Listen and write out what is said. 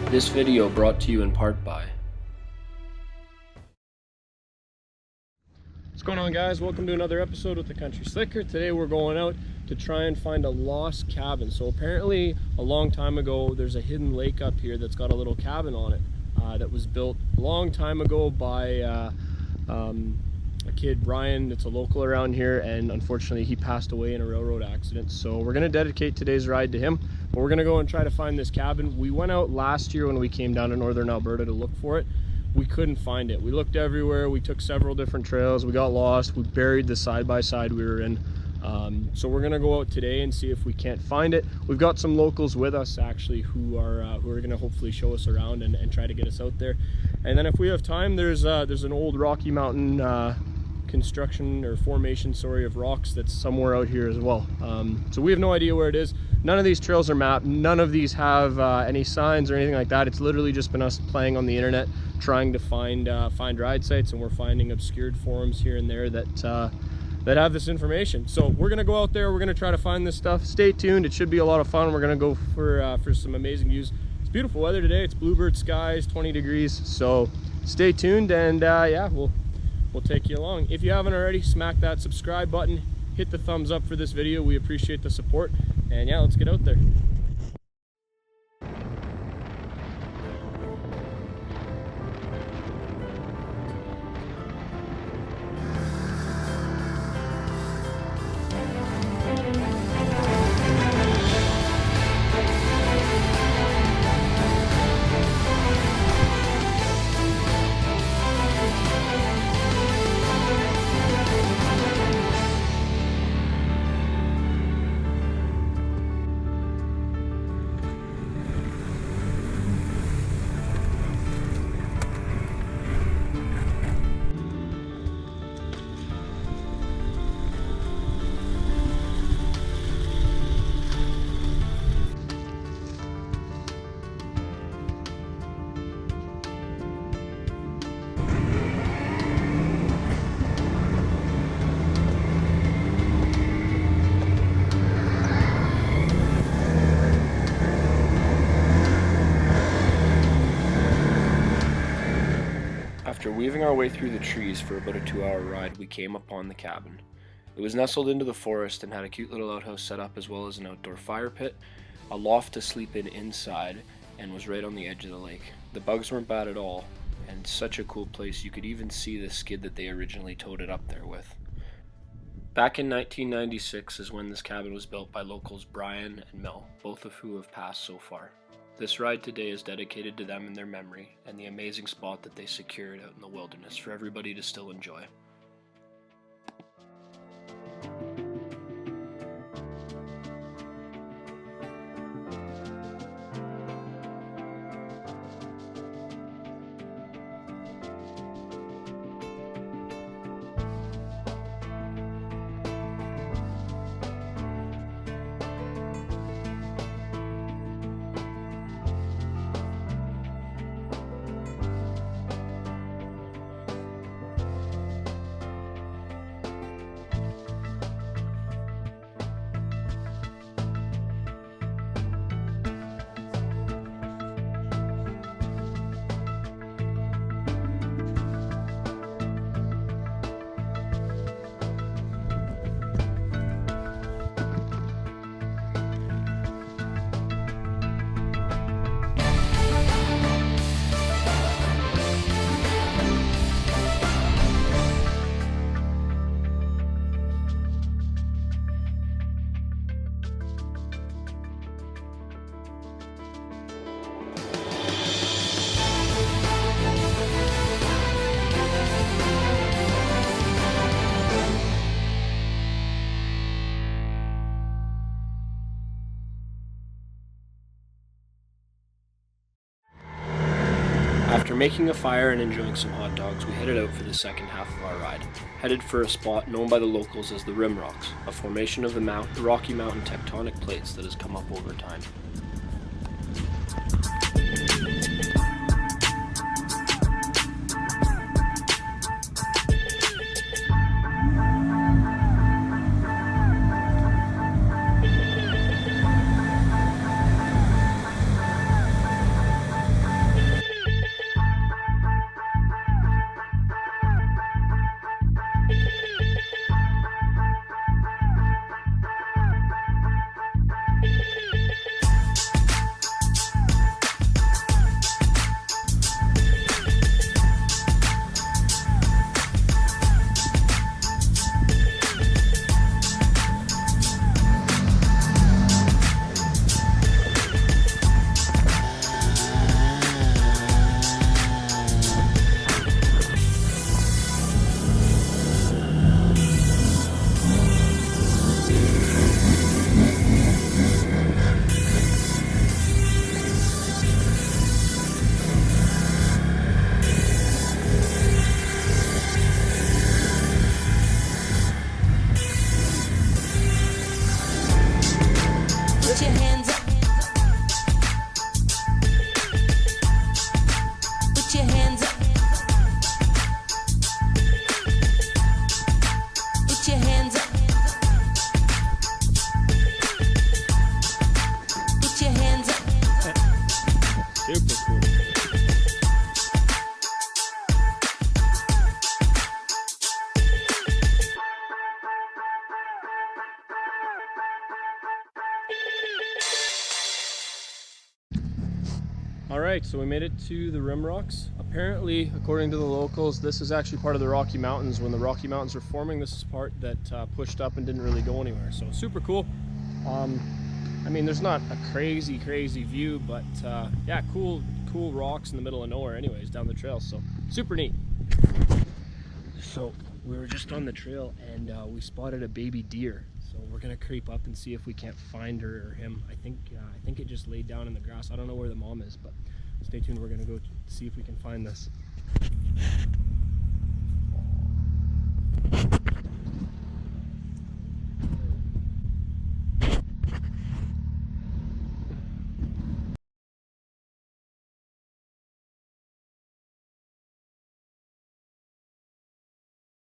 This video brought to you in part by... What's going on, guys? Welcome to another episode with the Country Slicker. Today we're going out to try and find a lost cabin. So apparently a long time ago there's a hidden lake up here that's got a little cabin on it that was built a long time ago by a kid, Brian, that's a local around here, and unfortunately he passed away in a railroad accident. So we're going to dedicate today's ride to him, but we're going to go and try to find this cabin. We went out last year when we came down to northern Alberta to look for it. We couldn't find it. We looked everywhere. We took several different trails. We got lost. We buried the side-by-side we were in. So we're gonna go out today and see if we can't find it. We've got some locals with us actually who are gonna hopefully show us around and try to get us out there. And then if we have time, there's an old Rocky Mountain construction or formation, sorry, of rocks that's somewhere out here as well. So we have no idea where it is. None of these trails are mapped. None of these have any signs or anything like that. It's literally just been us playing on the internet, trying to find ride sites, and we're finding obscured forums here and there that have this information. So we're gonna go out there. We're gonna try to find this stuff. Stay tuned. It should be a lot of fun. We're gonna go for some amazing views. It's beautiful weather today. It's bluebird skies, 20 degrees. So stay tuned, and yeah, we'll take you along. If you haven't already, smack that subscribe button, hit the thumbs up for this video. We appreciate the support, and yeah, let's get out there. After weaving our way through the trees for about a 2-hour ride, we came upon the cabin. It was nestled into the forest and had a cute little outhouse set up, as well as an outdoor fire pit, a loft to sleep in inside, and was right on the edge of the lake. The bugs weren't bad at all, and such a cool place. You could even see the skid that they originally towed it up there with. Back in 1996 is when this cabin was built by locals Brian and Mel, both of who have passed so far. This ride today is dedicated to them in their memory and the amazing spot that they secured out in the wilderness for everybody to still enjoy. After making a fire and enjoying some hot dogs, we headed out for the second half of our ride, headed for a spot known by the locals as the Rim Rocks, a formation of the Rocky Mountain tectonic plates that has come up over time. All right, so we made it to the rim rocks. Apparently, according to the locals, this is actually part of the Rocky Mountains. When the Rocky Mountains were forming, this is part that pushed up and didn't really go anywhere. So super cool. I mean, there's not a crazy view, but yeah, cool rocks in the middle of nowhere anyways, down the trail. So super neat. So we were just on the trail and we spotted a baby deer. So we're gonna creep up and see if we can't find her or him. I think it just laid down in the grass. I don't know where the mom is, but stay tuned. We're gonna go see if we can find this.